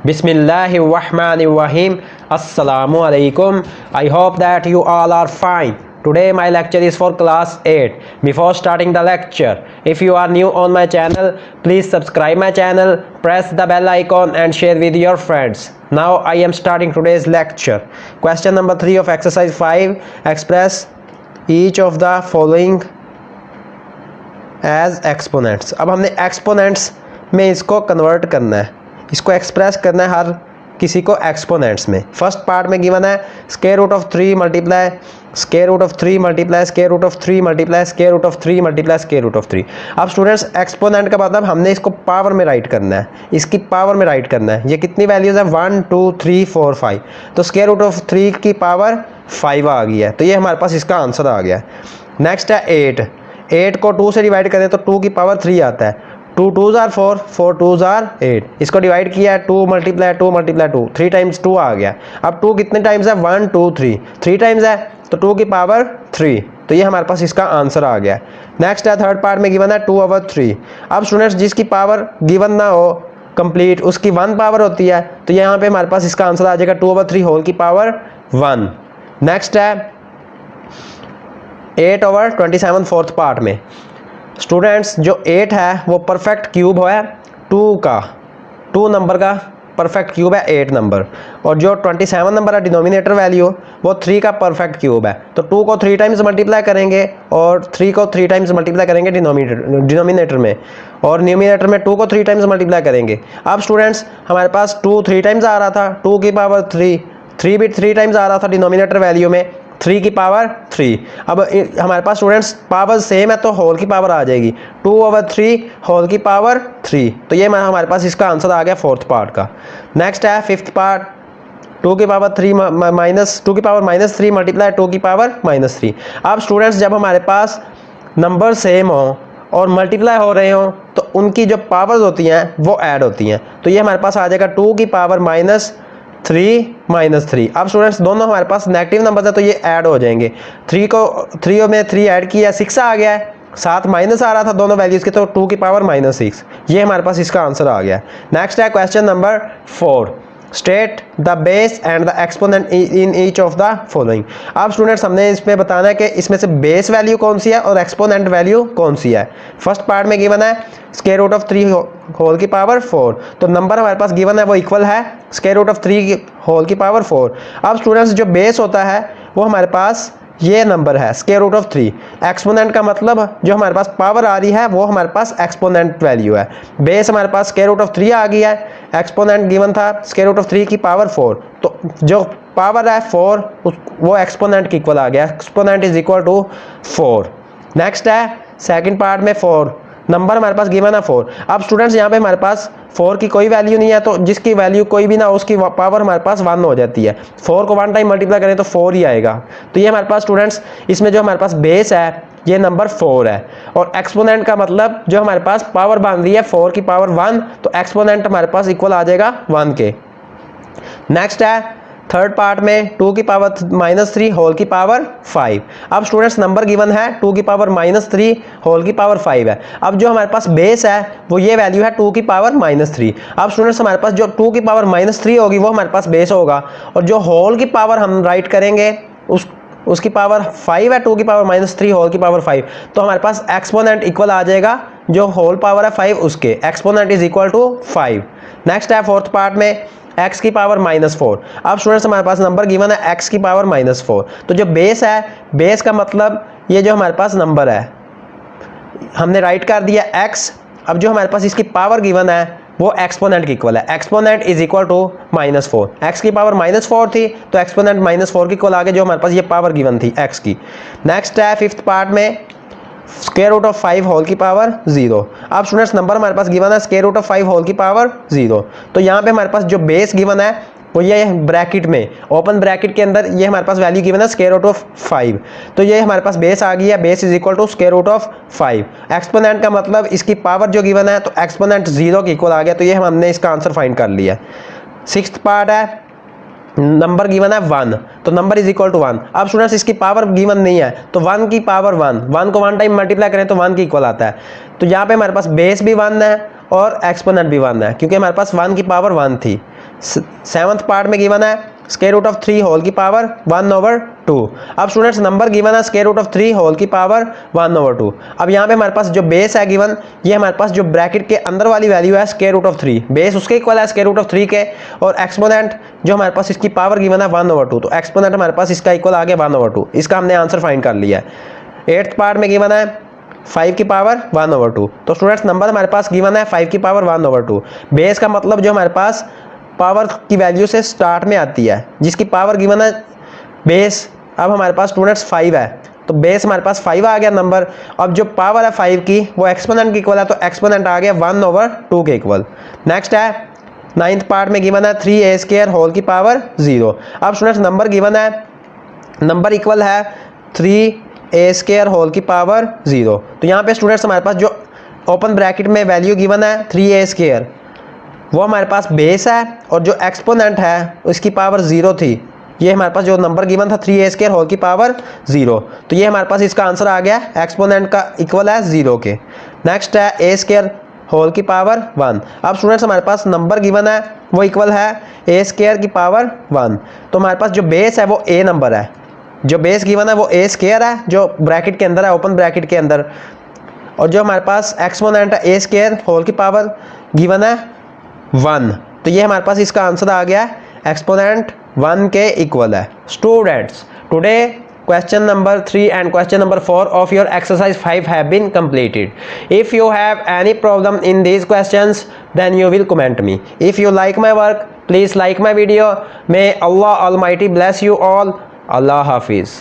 Bismillahirrahmanirrahim. Assalamu alaikum. I hope that you all are fine. Today my lecture is for class 8. Before starting the lecture, if you are new on my channel, please subscribe my channel, press the bell icon and share with your friends. Now I am starting today's lecture. Question number 3 of exercise 5. Express each of the following as exponents. अब हमने exponents में इसको convert करना है, इसको express करना है हर किसी को एक्सपोनेंट्स में। फर्स्ट पार्ट में गिवन है square root of 3 multiply square root of 3 multiply square root of 3 multiply square root of 3 multiply square root of 3। अब स्टूडेंट्स एक्सपोनेंट का मतलब हमने इसको पावर में राइट करना है, इसकी पावर में राइट करना है। ये कितनी वैल्यूज़ है 1 2 3 4 5, तो स्क्वायर रूट ऑफ 3 की पावर 5 आ गई है, तो ये हमारे पास इसका आंसर आ गया। नेक्स्ट है 8 को 2 से डिवाइड करें तो 2 की पावर 3 आता है। 2 2s are 4, 4 2s are 8। इसको डिवाइड किया है 2 मल्टीप्लाई 2 मल्टीप्लाई 2, 3 टाइम्स 2 आ गया। अब 2 कितने टाइम्स है 1 2 3, 3 टाइम्स है तो 2 की पावर 3, तो ये हमारे पास इसका आंसर आ गया। नेक्स्ट है थर्ड पार्ट में गिवन है 2/3। अब स्टूडेंट्स जिसकी पावर गिवन ना हो कंप्लीट, उसकी 1 पावर होती है, तो यहाँ पे हमारे पास इसका आंसर आ जाएगा 2/3 होल की पावर 1। नेक्स्ट है 8/27 फोर्थ पार्ट में। स्टूडेंट्स जो 8 है वो परफेक्ट क्यूब है 2 नंबर का परफेक्ट क्यूब है 8 नंबर, और जो 27 नंबर है डिनोमिनेटर वैल्यू वो 3 का परफेक्ट क्यूब है। तो 2 को 3 टाइम्स मल्टीप्लाई करेंगे और 3 को 3 टाइम्स मल्टीप्लाई करेंगे डिनोमिनेटर में, और न्यूमिनेटर में 2 को 3 टाइम्स मल्टीप्लाई करेंगे। अब स्टूडेंट्स हमारे पास 2 3 टाइम्स आ रहा था, 2 की पावर 3 भी 3 टाइम्स आ रहा था डिनोमिनेटर वैल्यू में, 3 की पावर 3। अब हमारे पास स्टूडेंट्स पावर सेम है तो होल की पावर आ जाएगी 2/3 होल की पावर 3, तो ये हमारे पास इसका आंसर आ गया फोर्थ पार्ट का। नेक्स्ट है फिफ्थ पार्ट 2 की पावर 3 माइनस 2 की पावर -3 मल्टीप्लाई 2 की पावर -3। अब स्टूडेंट्स जब हमारे पास नंबर सेम हो और मल्टीप्लाई हो रहे हो तो उनकी जो पावर्स होती हैं वो ऐड होती हैं, तो ये हमारे पास आ जाएगा 2 की पावर -3 अब स्टूडेंट्स दोनों हमारे पास नेगेटिव नंबर है तो ये ऐड हो जाएंगे। 3 में 3 ऐड किया 6 आ गया है, 7 माइनस आ रहा था दोनों वैल्यूज़ के, तो 2 की पावर -6, ये हमारे पास इसका आंसर आ गया। नेक्स्ट है question number 4। State the base and the exponent in each of the following. अब स्टूडेंट्स हमने इसमें बताना है कि इसमें से बेस वैल्यू कौन सी है और एक्सपोनेंट वैल्यू कौन सी है। फर्स्ट पार्ट में गिवन है स्क्वायर रूट ऑफ 3 होल की पावर 4, तो नंबर हमारे पास गिवन है वो इक्वल है स्क्वायर रूट ऑफ 3 होल की पावर 4। अब स्टूडेंट्स जो बेस होता है वो हमारे पास ये नंबर है स्क्वायर रूट ऑफ 3। एक्सपोनेंट का मतलब जो हमारे पास पावर आ रही है वो हमारे पास एक्सपोनेंट वैल्यू है। बेस हमारे पास स्क्वायर रूट ऑफ 3 आ गया है, एक्सपोनेंट गिवन था स्क्वायर रूट ऑफ 3 की पावर 4, तो जो पावर है 4 वो एक्सपोनेंट की इक्वल आ गया, exponent is equal to 4। Next है सेकंड पार्ट में 4, नंबर हमारे पास गिवन है 4। अब स्टूडेंट्स यहाँ पे हमारे पास 4 की कोई वैल्यू नहीं है, तो जिसकी वैल्यू कोई भी ना हो उसकी पावर हमारे पास 1 हो जाती है। 4 को 1 टाइम मल्टीप्लाई करें तो 4 ही आएगा, तो ये हमारे पास स्टूडेंट्स इसमें जो हमारे पास बेस है ये नंबर 4 है, और एक्सपोनेंट का मतलब जो हमारे पास पावर बन रही है 4 की पावर 1, तो एक्सपोनेंट हमारे पास इक्वल आ जाएगा 1 के। नेक्स्ट है थर्ड पार्ट में 2 की पावर -3 होल की पावर 5। अब स्टूडेंट्स नंबर गिवन है 2 की पावर -3 होल की पावर 5 है। अब जो हमारे पास बेस है वो ये वैल्यू है 2 की पावर -3। अब स्टूडेंट्स हमारे पास जो 2 की पावर -3 होगी वो हमारे पास बेस होगा, और जो होल की पावर हम राइट करेंगे उसकी पावर 5 है, 2 की पावर -3 होल की पावर 5, तो हमारे पास एक्सपोनेंट इक्वल आ जाएगा जो होल पावर है 5 उसके, exponent is equal to 5। Next है फोर्थ पार्ट में x की पावर -4। अब स्टूडेंट्स हमारे पास नंबर गिवन है x की पावर -4, तो जो बेस है, बेस का मतलब ये जो हमारे पास नंबर है हमने राइट कर दिया x। अब जो हमारे पास इसकी पावर गिवन है वो एक्सपोनेंट की इक्वल है, exponent is equal to -4। x की पावर -4 थी तो एक्सपोनेंट -4 की इक्वल आ गया जो हमारे पास ये पावर गिवन थी x की। नेक्स्ट है फिफ्थ पार्ट में स्क्वायर रूट ऑफ 5 होल की पावर 0। अब स्टूडेंट्स नंबर हमारे पास गिवन है स्क्वायर रूट ऑफ 5 होल की पावर 0, तो यहाँ पे हमारे पास जो बेस गिवन है वो ये ब्रैकेट में ओपन ब्रैकेट के अंदर ये हमारे पास वैल्यू गिवन है स्क्वायर रूट ऑफ 5, तो ये हमारे पास बेस आ गई है, base is equal to square root of 5। Exponent का मतलब इसकी पावर जो गिवन है तो एक्सपोनेंट 0 की इक्वल आ गया, तो ये हमने इसका आंसर फाइंड कर लिया। सिक्स्थ पार्ट है नंबर गिवन है 1, तो नंबर इज इक्वल टू 1। अब स्टूडेंट्स इसकी पावर गिवन नहीं है तो 1 की पावर 1 को 1 टाइम मल्टीप्लाई करें तो 1 की इक्वल आता है, तो यहाँ पे हमारे पास बेस भी 1 है और एक्सपोनेंट भी 1 है क्योंकि हमारे पास 1 की पावर 1 थी। सेवन्थ पार्ट में गिवन है स्क्वायर रूट ऑफ 3 होल की पावर 1/2। अब स्टूडेंट्स नंबर गिवन है स्क्वायर रूट ऑफ 3 होल की पावर 1/2। अब यहाँ पे हमारे पास जो बेस है गिवन, ये हमारे पास जो ब्रैकेट के अंदर वाली वैल्यू है स्क्वायर रूट ऑफ 3, बेस उसके इक्वल है स्क्वायर रूट ऑफ 3 के, और एक्सपोनेंट जो हमारे पास इसकी पावर गिवन है 1/2, तो एक्सपोनेंट हमारे पास इसका इक्वल आ गया 1/2। इसका हमने आंसर फाइंड कर लिया है। 8th पार्ट में गिवन है 5 की पावर 1/2। तो स्टूडेंट्स नंबर हमारे पास गिवन है 5 की पावर 1/2। बेस का मतलब जो हमारे पास पावर की वैल्यू से स्टार्ट में आती है, जिसकी पावर गिवन है बेस। अब हमारे पास स्टूडेंट्स 5 है, तो बेस हमारे पास 5 आ गया नंबर। अब जो पावर है 5 की वो एक्सपोनेंट की इक्वल है, तो एक्सपोनेंट आ गया 1/2 के इक्वल। नेक्स्ट है 9th पार्ट में गिवन है 3a² होल की पावर 0। अब स्टूडेंट्स नंबर गिवन है, नंबर इक्वल है 3a² होल की पावर 0। तो यहाँ पे स्टूडेंट्स हमारे पास जो ओपन ब्रैकेट में वैल्यू गिवन है 3a², वो हमारे पास बेस है, और जो एक्सपोनेंट है उसकी पावर 0 थी। ये हमारे पास जो नंबर गिवन था 3a² होल की पावर 0, तो ये हमारे पास इसका आंसर आ गया, एक्सपोनेंट का इक्वल है 0 के। नेक्स्ट है a² होल की पावर 1। अब स्टूडेंट्स हमारे पास नंबर गिवन है वो इक्वल है a² की पावर 1, तो हमारे पास जो बेस है वो a नंबर है, जो बेस गिवन है वो a² है जो ब्रैकेट के अंदर है, ओपन ब्रैकेट के अंदर, और जो हमारे पास एक्सपोनेंट है a² होल की पावर गिवन है 1, तो ये हमारे पास इसका आंसर आ गया, एक्सपोनेंट 1 के इक्वल है। Students today question number 3 and question number 4 of your exercise 5 have been completed. If you have any problem in these questions, then you will comment me. If you like my work, please like my video. May Allah Almighty bless you all. Allah Hafiz.